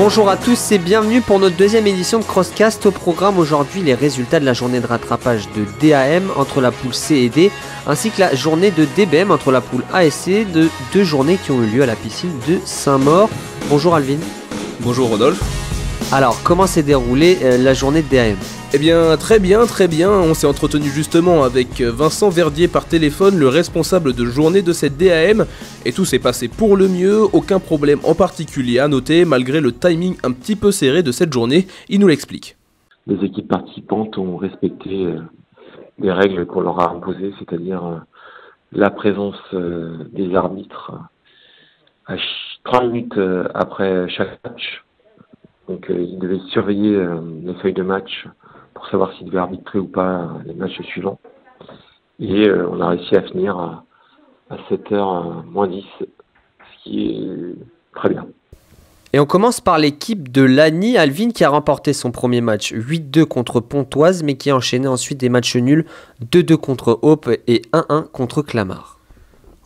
Bonjour à tous et bienvenue pour notre deuxième édition de Crosscast. Au programme aujourd'hui, les résultats de la journée de rattrapage de DAM entre la poule C et D, ainsi que la journée de DBM entre la poule A et C, de deux journées qui ont eu lieu à la piscine de Saint-Maur. Bonjour Alvin. Bonjour Rodolphe. Alors, comment s'est déroulée la journée de DAM ? Eh bien, très bien. On s'est entretenu justement avec Vincent Verdier par téléphone, le responsable de journée de cette DAM, et tout s'est passé pour le mieux, aucun problème en particulier à noter, malgré le timing un petit peu serré de cette journée, il nous l'explique. Les équipes participantes ont respecté les règles qu'on leur a imposées, c'est-à-dire la présence des arbitres à 30 minutes après chaque match. Donc ils devaient surveiller les feuilles de match pour savoir s'ils devaient arbitrer ou pas les matchs suivants. Et on a réussi à finir à 7h moins 10, ce qui est très bien. Et on commence par l'équipe de Lagny, Alvin, qui a remporté son premier match 8-2 contre Pontoise, mais qui a enchaîné ensuite des matchs nuls 2-2 contre Hope et 1-1 contre Clamart.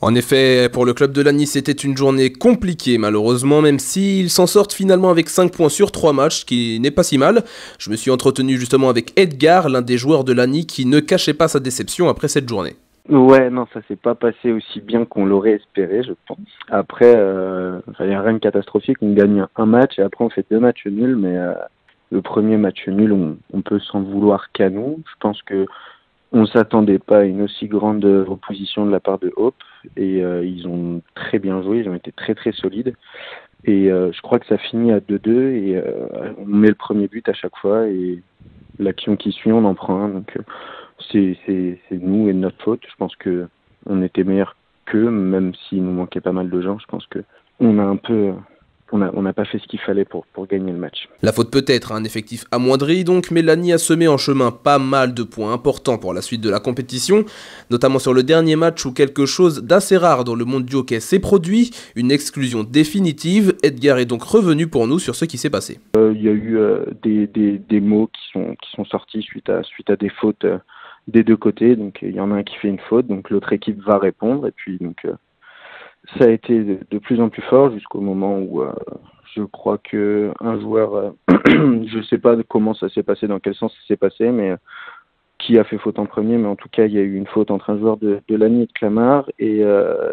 En effet, pour le club de Lagny, c'était une journée compliquée malheureusement, même s'ils s'en sortent finalement avec 5 points sur 3 matchs, ce qui n'est pas si mal. Je me suis entretenu justement avec Edgar, l'un des joueurs de Lagny, qui ne cachait pas sa déception après cette journée. Ouais, non, ça s'est pas passé aussi bien qu'on l'aurait espéré, je pense. Après, il n'y a rien de catastrophique, on gagne un match et après on fait 2 matchs nuls, mais le premier match nul, on peut s'en vouloir qu'à nous. Je pense que on s'attendait pas à une aussi grande opposition de la part de Hope et ils ont très bien joué, ils ont été très très solides et je crois que ça finit à 2-2 et on met le premier but à chaque fois et l'action qui suit on en prend un, donc c'est nous et notre faute. Je pense que on était meilleurs qu'eux, même s'il nous manquait pas mal de gens. Je pense que on a un peu on n'a pas fait ce qu'il fallait pour gagner le match. La faute peut-être à un effectif amoindri donc, mais Lagny a semé en chemin pas mal de points importants pour la suite de la compétition, notamment sur le dernier match où quelque chose d'assez rare dans le monde du hockey s'est produit, une exclusion définitive. Edgar est donc revenu pour nous sur ce qui s'est passé. Il y a eu des mots qui sont sortis suite à des fautes des deux côtés, donc il y en a un qui fait une faute, donc l'autre équipe va répondre, et puis donc ça a été de plus en plus fort jusqu'au moment où je crois que un joueur, je sais pas comment ça s'est passé, dans quel sens ça s'est passé, mais qui a fait faute en premier, mais en tout cas il y a eu une faute entre un joueur de Lagny et de Clamart et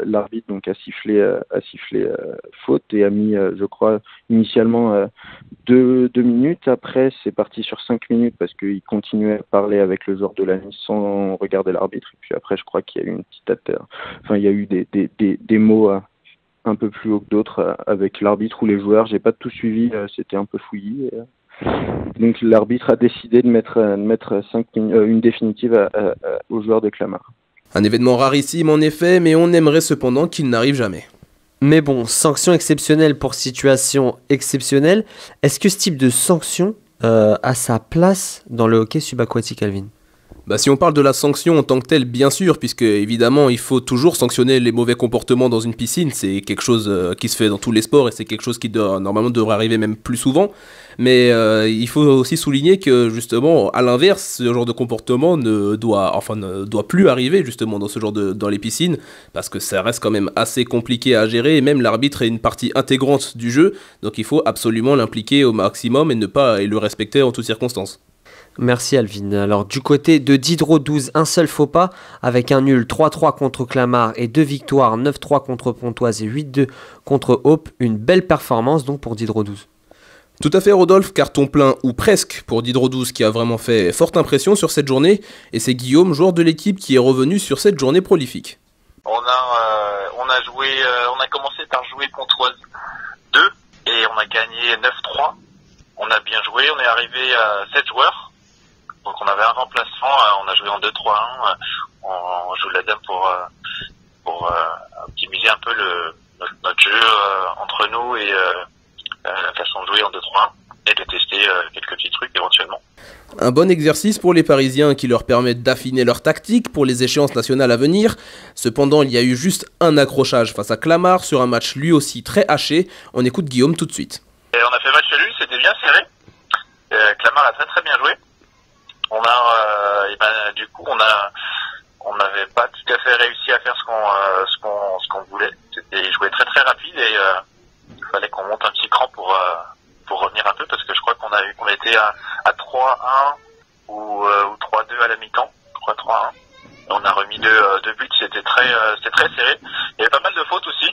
l'arbitre donc a sifflé faute et a mis je crois initialement 2 minutes. Après c'est parti sur 5 minutes parce qu'il continuait à parler avec le joueur de Lagny sans regarder l'arbitre, et puis après je crois qu'il y a eu une petite il y a eu des mots un peu plus haut que d'autres avec l'arbitre ou les joueurs. J'ai pas tout suivi, c'était un peu fouillis. Donc l'arbitre a décidé de mettre une définitive aux joueurs de Clamart. Un événement rarissime en effet, mais on aimerait cependant qu'il n'arrive jamais. Mais bon, sanction exceptionnelle pour situation exceptionnelle. Est-ce que ce type de sanction a sa place dans le hockey subaquatique, Alvin ? Si on parle de la sanction en tant que telle, bien sûr, puisque évidemment il faut toujours sanctionner les mauvais comportements dans une piscine, c'est quelque chose qui se fait dans tous les sports et c'est quelque chose qui normalement devrait arriver même plus souvent, mais il faut aussi souligner que justement à l'inverse, ce genre de comportement ne doit plus arriver justement dans ce genre dans les piscines, parce que ça reste quand même assez compliqué à gérer et même l'arbitre est une partie intégrante du jeu, donc il faut absolument l'impliquer au maximum et le respecter en toutes circonstances. Merci Alvin. Alors du côté de Diderot 12, un seul faux pas avec un nul 3-3 contre Clamart et 2 victoires 9-3 contre Pontoise et 8-2 contre Hope. Une belle performance donc pour Diderot 12. Tout à fait Rodolphe, carton plein ou presque pour Diderot 12 qui a vraiment fait forte impression sur cette journée, et c'est Guillaume, joueur de l'équipe, qui est revenu sur cette journée prolifique. On a commencé par jouer Pontoise 2 et on a gagné 9-3. On a bien joué, on est arrivé à 7 joueurs. Donc on avait un remplacement, on a joué en 2-3-1, on joue la dame pour optimiser un peu notre jeu entre nous et la façon de jouer en 2-3-1 et de tester quelques petits trucs éventuellement. Un bon exercice pour les Parisiens qui leur permet d'affiner leur tactique pour les échéances nationales à venir. Cependant, il y a eu juste un accrochage face à Clamart sur un match lui aussi très haché. On écoute Guillaume tout de suite. Et on a fait match nul, c'était bien serré. Clamart a très très bien joué. Du coup, on n'avait pas tout à fait réussi à faire ce qu'on voulait. C'était jouer très très rapide et il fallait qu'on monte un petit cran pour on était à 3-1 ou 3-2 à la mi-temps, 3-3-1. On a remis deux buts, c'était très serré. Il y avait pas mal de fautes aussi,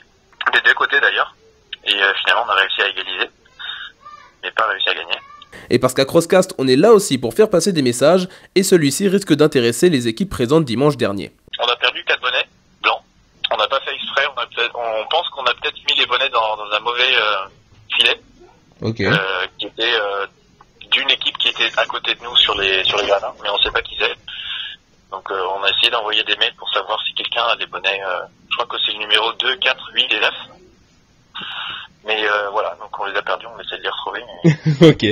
des deux côtés d'ailleurs. Et finalement, on a réussi à égaliser, mais pas réussi à gagner. Et parce qu'à Crosscast, on est là aussi pour faire passer des messages, et celui-ci risque d'intéresser les équipes présentes dimanche dernier. On a perdu 4 bonnets blancs. On n'a pas fait exprès, on pense qu'on a peut-être mis les bonnets dans un mauvais filet. Ok. Qui était d'une équipe qui était à côté de nous sur les gradins, mais on ne sait pas qui c'est. Donc on a essayé d'envoyer des mails pour savoir si quelqu'un a des bonnets, je crois que c'est le numéro 2, 4, 8 et 9. Mais voilà, donc on les a perdus, on essaie de les retrouver. Mais... Ok.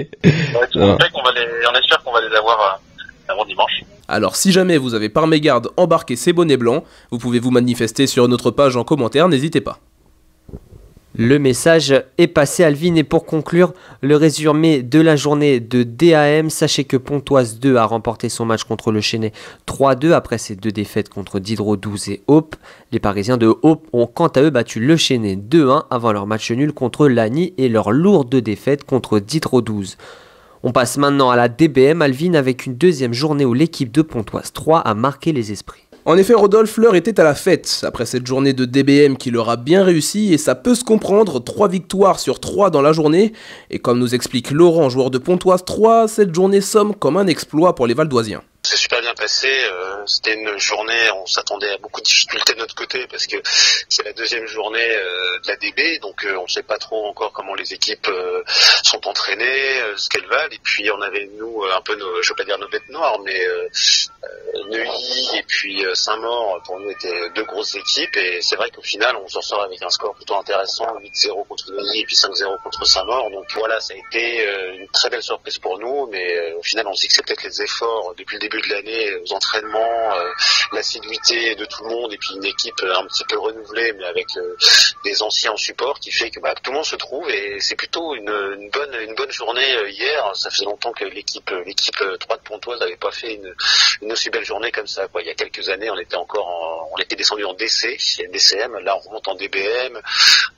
On espère qu'on va les avoir avant dimanche. Alors si jamais vous avez par mégarde embarqué ces bonnets blancs, vous pouvez vous manifester sur notre page en commentaire, n'hésitez pas. Le message est passé, Alvin, et pour conclure, le résumé de la journée de DAM, sachez que Pontoise 2 a remporté son match contre le Chesnay 3-2 après ses 2 défaites contre Diderot 12 et Hope. Les Parisiens de Hope ont quant à eux battu le Chesnay 2-1 avant leur match nul contre Lagny et leur lourde défaite contre Diderot 12. On passe maintenant à la DBM, Alvin, avec une deuxième journée où l'équipe de Pontoise 3 a marqué les esprits. En effet, Rodolphe, l'heure était à la fête, après cette journée de DBM qui leur a bien réussi, et ça peut se comprendre, 3 victoires sur 3 dans la journée, et comme nous explique Laurent, joueur de Pontoise 3, cette journée somme comme un exploit pour les Valdoisiens. C'est super bien passé, c'était une journée, on s'attendait à beaucoup de difficultés de notre côté parce que c'est la deuxième journée de la DB, donc on ne sait pas trop encore comment les équipes sont entraînées, ce qu'elles valent, et puis on avait nous un peu je ne veux pas dire nos bêtes noires, mais Neuilly et puis Saint-Maur pour nous étaient 2 grosses équipes, et c'est vrai qu'au final on s'en sort avec un score plutôt intéressant, 8-0 contre Neuilly et puis 5-0 contre Saint-Maur, donc voilà, ça a été une très belle surprise pour nous, mais au final on se dit que c'est peut-être les efforts depuis le début de l'année aux entraînements, l'assiduité de tout le monde et puis une équipe un petit peu renouvelée mais avec des anciens en support qui fait que tout le monde se trouve, et c'est plutôt une bonne journée hier. Ça faisait longtemps que l'équipe 3 de Pontoise n'avait pas fait une aussi belle journée comme ça, quoi. Il y a quelques années on était descendu en DC, DCM, là on remonte en DBM,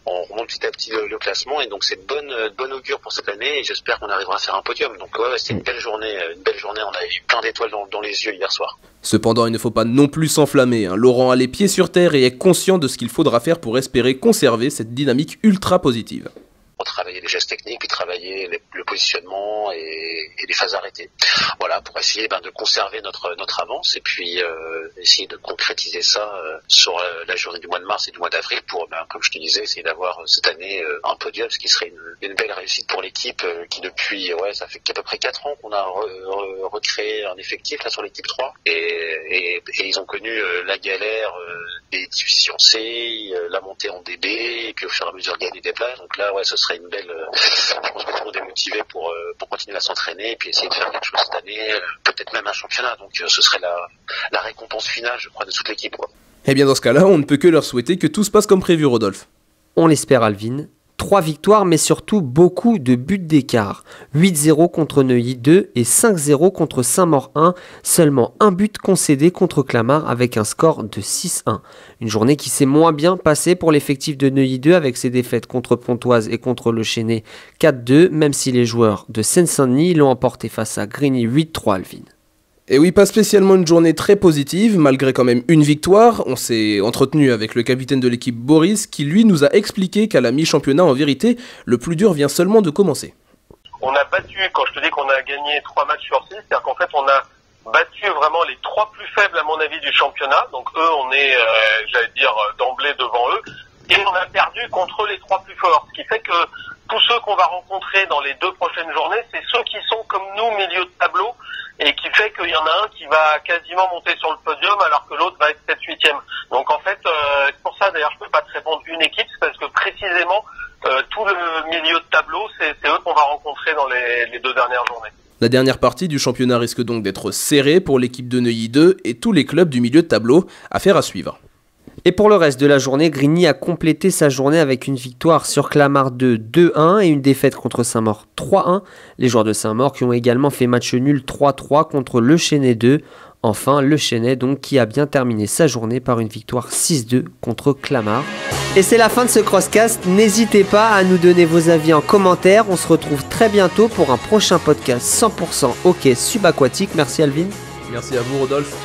on remonte petit à petit le classement, et donc c'est de bonne augure pour cette année, et j'espère qu'on arrivera à faire un podium. Donc ouais, c'est une belle journée, on a eu plein d'étoiles dans les yeux hier soir. Cependant, il ne faut pas non plus s'enflammer, hein. Laurent a les pieds sur terre et est conscient de ce qu'il faudra faire pour espérer conserver cette dynamique ultra positive. Travailler les gestes techniques, puis travailler le positionnement et les phases arrêtées. Voilà, pour essayer de conserver notre avance, et puis essayer de concrétiser ça sur la journée du mois de mars et du mois d'avril pour, comme je te disais, essayer d'avoir cette année un podium, ce qui serait une belle réussite pour l'équipe qui depuis, ça fait à peu près 4 ans qu'on a recréé un effectif là sur l'équipe 3, et ils ont connu la galère des divisions C, la montée en DB, et puis au fur et à mesure gagner des places. Donc là, ce serait une belle, je pense que tout le monde est motivé pour continuer à s'entraîner et puis essayer de faire quelque chose cette année, peut-être même un championnat, donc ce serait la récompense finale, je crois, de toute l'équipe, quoi. Et bien dans ce cas-là, on ne peut que leur souhaiter que tout se passe comme prévu, Rodolphe. On l'espère, Alvin. 3 victoires, mais surtout beaucoup de buts d'écart. 8-0 contre Neuilly 2 et 5-0 contre Saint-Maur 1. Seulement un but concédé contre Clamart avec un score de 6-1. Une journée qui s'est moins bien passée pour l'effectif de Neuilly 2 avec ses défaites contre Pontoise et contre le Chesnay 4-2, même si les joueurs de Seine-Saint-Denis l'ont emporté face à Grigny 8-3, Alvin. Et oui, pas spécialement une journée très positive, malgré quand même une victoire. On s'est entretenu avec le capitaine de l'équipe Boris, qui lui nous a expliqué qu'à la mi-championnat, en vérité, le plus dur vient seulement de commencer. On a battu, quand je te dis qu'on a gagné 3 matchs sur 6, c'est-à-dire qu'en fait on a battu vraiment les 3 plus faibles à mon avis du championnat, donc eux on est, d'emblée devant eux, et on a perdu contre les 3 plus forts, ce qui fait que tous ceux qu'on va rencontrer dans les 2 prochaines journées, c'est ceux qui sont comme nous milieu de tableau, et qui fait qu'il y en a un qui va quasiment monter sur le podium alors que l'autre va être 7-8e. Donc en fait, c'est pour ça d'ailleurs je peux pas te répondre une équipe, c'est parce que précisément tout le milieu de tableau, c'est eux qu'on va rencontrer dans les 2 dernières journées. La dernière partie du championnat risque donc d'être serrée pour l'équipe de Neuilly 2 et tous les clubs du milieu de tableau, affaire à suivre. Et pour le reste de la journée, Grigny a complété sa journée avec une victoire sur Clamart 2 2-1 et une défaite contre Saint-Maur 3-1. Les joueurs de Saint-Maur qui ont également fait match nul 3-3 contre le Chesnay 2. Enfin, le Chesnay donc qui a bien terminé sa journée par une victoire 6-2 contre Clamart. Et c'est la fin de ce Crosscast. N'hésitez pas à nous donner vos avis en commentaire. On se retrouve très bientôt pour un prochain podcast 100% hockey subaquatique. Merci Alvin. Merci à vous Rodolphe.